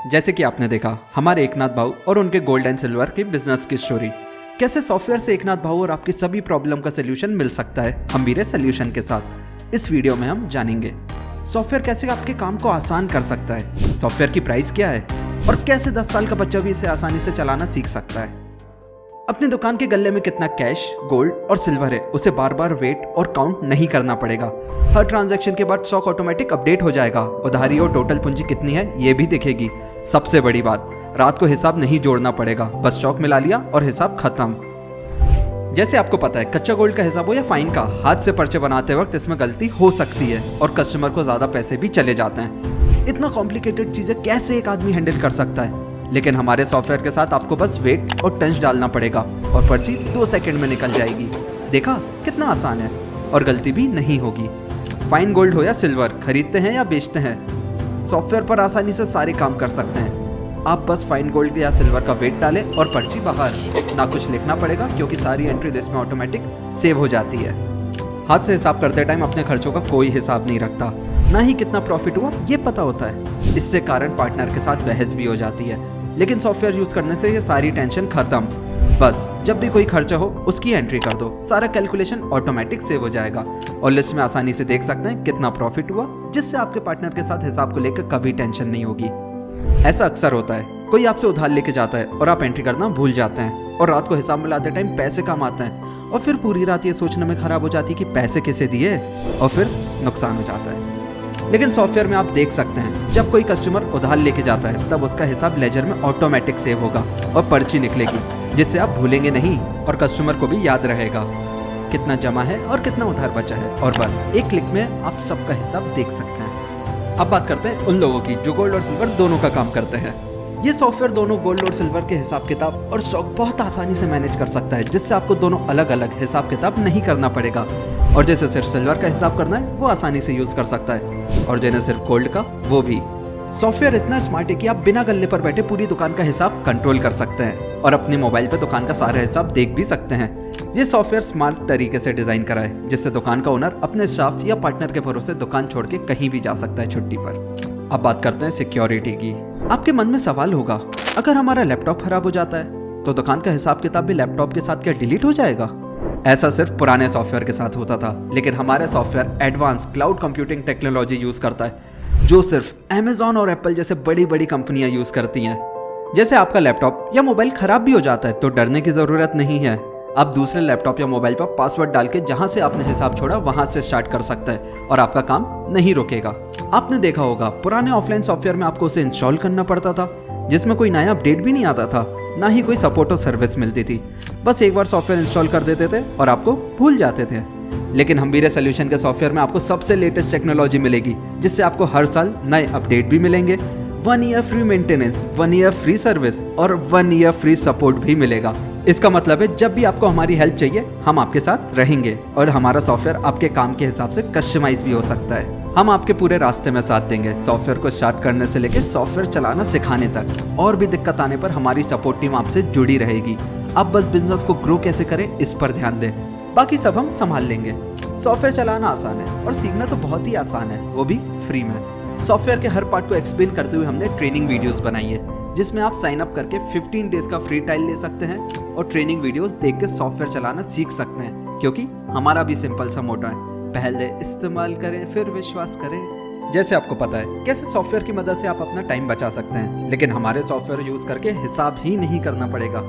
जैसे कि आपने देखा हमारे एकनाथ भाऊ और उनके गोल्ड एंड सिल्वर की बिजनेस की स्टोरी, कैसे सॉफ्टवेयर से एकनाथ भाऊ और आपकी सभी प्रॉब्लम का सोल्यूशन मिल सकता है हम्बीरे सोल्यूशन के साथ। इस वीडियो में हम जानेंगे सॉफ्टवेयर कैसे आपके काम को आसान कर सकता है, सॉफ्टवेयर की प्राइस क्या है और कैसे 10 साल का बच्चा भी इसे आसानी से चलाना सीख सकता है। अपनी दुकान के गल्ले में कितना कैश, गोल्ड और सिल्वर है उसे बार बार वेट और काउंट नहीं करना पड़ेगा। हर ट्रांजैक्शन के बाद स्टॉक ऑटोमेटिक अपडेट हो जाएगा। उधारी और टोटल पूंजी कितनी है ये भी दिखेगी। सबसे बड़ी बात, रात को हिसाब नहीं जोड़ना पड़ेगा, बस स्टॉक मिला लिया और हिसाब खत्म। जैसे आपको पता है कच्चा गोल्ड का हिसाब हो या फाइन का, हाथ से पर्चे बनाते वक्त इसमें गलती हो सकती है और कस्टमर को ज्यादा पैसे भी चले जाते हैं। इतना कॉम्प्लिकेटेड चीजें कैसे एक आदमी हैंडल कर सकता है? लेकिन हमारे सॉफ्टवेयर के साथ आपको बस वेट और टंच डालना पड़ेगा और पर्ची 2 सेकंड में निकल जाएगी। देखा कितना आसान है और गलती भी नहीं होगी। फाइन गोल्ड हो या सिल्वर, खरीदते हैं या बेचते हैं, सॉफ्टवेयर पर आसानी से सारे काम कर सकते हैं। आप बस फाइन गोल्ड या सिल्वर का वेट डालें और पर्ची बाहर, ना कुछ लिखना पड़ेगा क्योंकि सारी एंट्री लिस्ट में ऑटोमेटिक सेव हो जाती है। हाथ से हिसाब करते टाइम अपने खर्चों का कोई हिसाब नहीं रखता, ना ही कितना प्रॉफिट हुआ ये पता होता है। इससे कारण पार्टनर के साथ बहस भी हो जाती है। लेकिन सॉफ्टवेयर यूज करने से ये सारी टेंशन खत्म। बस जब भी कोई खर्चा हो उसकी एंट्री कर दो, सारा कैलकुलेशन ऑटोमेटिक सेव हो जाएगा और लिस्ट में आसानी से देख सकते हैं कितना प्रॉफिट हुआ, जिससे आपके पार्टनर के साथ हिसाब को लेकर कभी टेंशन नहीं होगी। ऐसा अक्सर होता है, कोई आपसे उधार लेके जाता है और आप एंट्री करना भूल जाते हैं और रात को हिसाब मिलाते टाइम पैसे कम आते हैं और फिर पूरी रात ये सोचने में खराब हो जाती है कि पैसे कैसे दिए और फिर नुकसान हो जाता है। लेकिन सॉफ्टवेयर में आप देख सकते हैं जब कोई कस्टमर उधार लेके जाता है तब उसका हिसाब लेजर में ऑटोमेटिक सेव होगा और पर्ची निकलेगी, जिससे आप भूलेंगे नहीं और कस्टमर को भी याद रहेगा कितना जमा है और कितना उधार बचा है, और बस एक क्लिक में आप सबका हिसाब देख सकते हैं। अब बात करते हैं उन लोगों की जो गोल्ड और सिल्वर दोनों का काम करते हैं। ये सॉफ्टवेयर दोनों गोल्ड और सिल्वर के हिसाब किताब और स्टॉक बहुत आसानी से मैनेज कर सकता है, जिससे आपको दोनों अलग अलग हिसाब किताब नहीं करना पड़ेगा। और जैसे सिर्फ सिल्वर का हिसाब करना है वो आसानी से यूज कर सकता है, और जिन्हें सिर्फ गोल्ड का वो भी। सॉफ्टवेयर इतना स्मार्ट है कि आप बिना गल्ले पर बैठे पूरी दुकान का हिसाब कंट्रोल कर सकते हैं और अपने मोबाइल पर दुकान का सारा हिसाब देख भी सकते हैं। ये सॉफ्टवेयर स्मार्ट तरीके से डिजाइन करा है जिससे दुकान का ओनर अपने स्टाफ या पार्टनर के भरोसे दुकान छोड़ के कहीं भी जा सकता है छुट्टी पर। अब बात करते हैं सिक्योरिटी की। आपके मन में सवाल होगा, अगर हमारा लैपटॉप खराब हो जाता है तो दुकान का हिसाब किताब भी लैपटॉप के साथ क्या डिलीट हो जाएगा? ऐसा सिर्फ पुराने सॉफ्टवेयर के साथ होता था, लेकिन हमारा software advance cloud computing technology use करता है जो सिर्फ अमेज़न और एप्पल जैसे बड़ी बड़ी कंपनियां यूज करती हैं। जैसे आपका लैपटॉप या मोबाइल खराब भी हो जाता है तो डरने की जरूरत नहीं है। आप दूसरे लैपटॉप या मोबाइल पर पासवर्ड डाल के जहां से आपने हिसाब छोड़ा वहां से स्टार्ट कर सकते हैं और आपका काम नहीं रुकेगा। आपने देखा होगा पुराने ऑफलाइन सॉफ्टवेयर में आपको उसे इंस्टॉल करना पड़ता था, जिसमें कोई नया अपडेट भी नहीं आता था, ना ही कोई सपोर्ट और सर्विस मिलती थी। बस एक बार सॉफ्टवेयर इंस्टॉल कर देते थे और आपको भूल जाते थे। लेकिन हम्बीरे सोल्यूशन के सॉफ्टवेयर में आपको सबसे लेटेस्ट टेक्नोलॉजी मिलेगी, जिससे आपको हर साल नए अपडेट भी मिलेंगे, 1 year free maintenance, 1 year free service और 1 ईयर फ्री सपोर्ट भी मिलेगा। इसका मतलब है जब भी आपको हमारी हेल्प चाहिए हम आपके साथ रहेंगे और हमारा सॉफ्टवेयर आपके काम के हिसाब से कस्टमाइज भी हो सकता है। हम आपके पूरे रास्ते में साथ देंगे, सॉफ्टवेयर को स्टार्ट करने से लेकर सॉफ्टवेयर चलाना सिखाने तक। और भी दिक्कत आने पर हमारी सपोर्ट टीम आपसे जुड़ी रहेगी। आप बस बिजनेस को ग्रो कैसे करें इस पर ध्यान दें, बाकी सब हम संभाल लेंगे। सॉफ्टवेयर चलाना आसान है और सीखना तो बहुत ही आसान है, वो भी फ्री में। सॉफ्टवेयर के हर पार्ट को एक्सप्लेन करते हुए हमने ट्रेनिंग वीडियोस बनाई है, जिसमें आप साइन अप करके 15 डेज का फ्री ट्रायल ले सकते हैं और ट्रेनिंग वीडियोस देख के सॉफ्टवेयर चलाना सीख सकते हैं। क्योंकि हमारा भी सिंपल सा मोटो है, पहले इस्तेमाल करें फिर विश्वास करें। जैसे आपको पता है कैसे सॉफ्टवेयर की मदद से आप अपना टाइम बचा सकते हैं, लेकिन हमारे सॉफ्टवेयर यूज करके हिसाब ही नहीं करना पड़ेगा।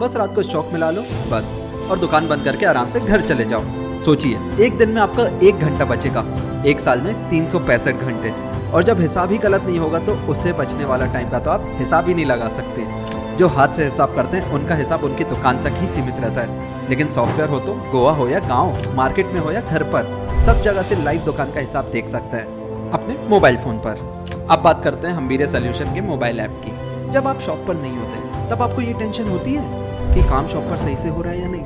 बस रात को स्टॉक मिला लो बस, और दुकान बंद करके आराम से घर चले जाओ। सोचिए एक दिन में आपका 1 घंटा बचेगा, एक साल में 365 घंटे। और जब हिसाब ही गलत नहीं होगा तो उससे बचने वाला टाइम का तो आप हिसाब ही नहीं लगा सकते। जो हाथ से हिसाब करते हैं उनका हिसाब उनकी दुकान तक ही सीमित रहता है, लेकिन सॉफ्टवेयर हो तो गोवा हो या गांव, मार्केट में हो या घर पर, सब जगह से लाइव दुकान का हिसाब देख सकते हैं अपने मोबाइल फोन पर। अब बात करते हैं हम्बीरे सोल्यूशन के मोबाइल ऐप की। जब आप शॉप पर नहीं होते तब आपको ये टेंशन होती है कि काम शॉप पर सही से हो रहा है या नहीं,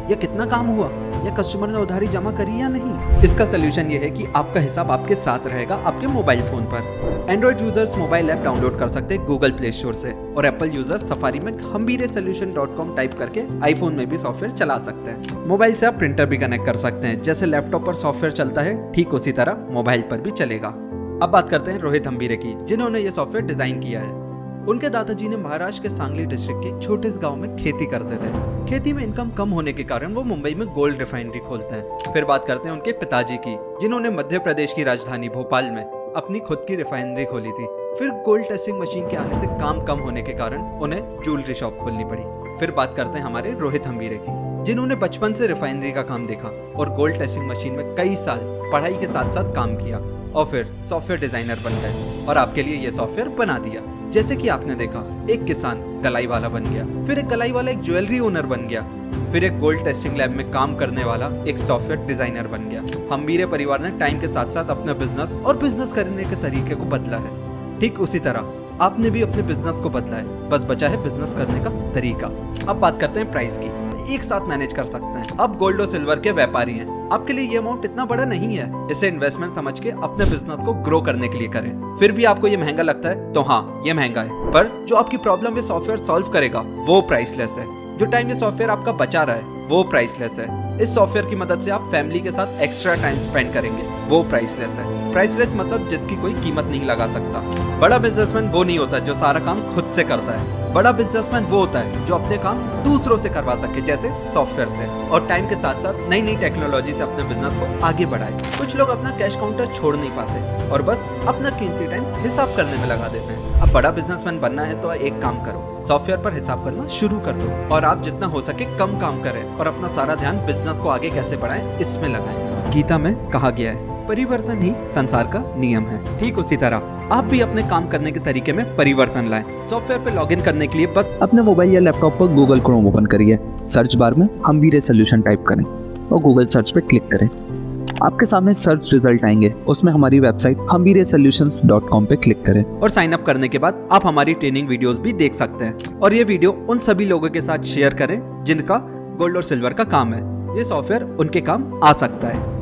या कितना काम हुआ, या कस्टमर ने उधारी जमा करी या नहीं। इसका सोल्यूशन ये है कि आपका हिसाब आपके साथ रहेगा आपके मोबाइल फोन पर। Android users mobile app download कर सकते हैं गूगल प्ले स्टोर से, और एप्पल यूजर्स सफारी में humbiresolution.com टाइप करके आईफोन में भी सॉफ्टवेयर चला सकते हैं। मोबाइल से आप प्रिंटर भी कनेक्ट कर सकते हैं, जैसे लैपटॉप पर सॉफ्टवेयर चलता है ठीक उसी तरह मोबाइल पर भी चलेगा। अब बात करते हैं रोहित हम्बीरे की, जिन्होंने ये सॉफ्टवेयर डिजाइन किया है। उनके दादाजी ने महाराष्ट्र के सांगली डिस्ट्रिक्ट के छोटे से गांव में खेती करते थे। खेती में इनकम कम होने के कारण वो मुंबई में गोल्ड रिफाइनरी खोलते हैं। फिर बात करते हैं उनके पिताजी की, जिन्होंने मध्य प्रदेश की राजधानी भोपाल में अपनी खुद की रिफाइनरी खोली थी। फिर गोल्ड टेस्टिंग मशीन के आने से काम कम होने के कारण उन्हें ज्वेलरी शॉप खोलनी पड़ी। फिर बात करते हैं हमारे रोहित हम्बीरे की, जिन्होंने बचपन से रिफाइनरी का काम देखा और गोल्ड टेस्टिंग मशीन में कई साल पढ़ाई के साथ साथ काम किया और फिर सॉफ्टवेयर डिजाइनर बन गए और आपके लिए ये सॉफ्टवेयर बना दिया। जैसे कि आपने देखा, एक किसान गलाई वाला बन गया, फिर एक गलाई वाला एक ज्वेलरी ओनर बन गया, फिर एक गोल्ड टेस्टिंग लैब में काम करने वाला एक सॉफ्टवेयर डिजाइनर बन गया। हम्बीरे परिवार ने टाइम के साथ साथ अपना बिजनेस और बिजनेस करने के तरीके को बदला है। ठीक उसी तरह आपने भी अपने बिजनेस को बदला है, बस बचा है बिजनेस करने का तरीका। अब बात करते हैं प्राइस की। एक साथ मैनेज कर सकते हैं। अब गोल्ड और सिल्वर के व्यापारी हैं, आपके लिए ये अमाउंट इतना बड़ा नहीं है। इसे इन्वेस्टमेंट समझ के अपने बिजनेस को ग्रो करने के लिए करें। फिर भी आपको ये महंगा लगता है तो हाँ, ये महंगा है, पर जो आपकी प्रॉब्लम ये सॉफ्टवेयर सॉल्व करेगा वो प्राइसलेस है। जो टाइम ये सॉफ्टवेयर आपका बचा रहा है वो प्राइसलेस है। इस सॉफ्टवेयर की मदद से आप फैमिली के साथ एक्स्ट्रा टाइम स्पेंड करेंगे, वो प्राइसलेस है। प्राइसलेस मतलब जिसकी कोई कीमत नहीं लगा सकता। बड़ा बिजनेसमैन वो नहीं होता जो सारा काम खुद से करता है। बड़ा बिजनेसमैन वो होता है जो अपने काम दूसरों से करवा सके, जैसे सॉफ्टवेयर से, और टाइम के साथ साथ नई नई टेक्नोलॉजी से अपने बिजनेस को आगे बढ़ाए। कुछ लोग अपना कैश काउंटर छोड़ नहीं पाते और बस अपना कीमती टाइम हिसाब करने में लगा देते हैं। अब बड़ा बिजनेसमैन बनना है तो एक काम करो, सॉफ्टवेयर पर हिसाब करना शुरू कर दो और आप जितना हो सके कम काम करें और अपना सारा ध्यान बिजनेस को आगे कैसे बढ़ाएं इसमें लगाएं। गीता में कहा गया है, परिवर्तन ही संसार का नियम है। ठीक उसी तरह आप भी अपने काम करने के तरीके में परिवर्तन लाएं। सॉफ्टवेयर पे लॉगिन करने के लिए बस अपने मोबाइल या लैपटॉप पर गूगल क्रोम ओपन करिए, सर्च बार में हम्बीरे सॉल्यूशन टाइप करें और गूगल सर्च पे क्लिक करें। आपके सामने सर्च रिजल्ट आएंगे, उसमें हमारी वेबसाइट hambiresolutions.com पे क्लिक करें और साइन अप करने के बाद आप हमारी ट्रेनिंग वीडियोस भी देख सकते हैं। और ये वीडियो उन सभी लोगों के साथ शेयर करें जिनका गोल्ड और सिल्वर का काम है। ये सॉफ्टवेयर उनके काम आ सकता है।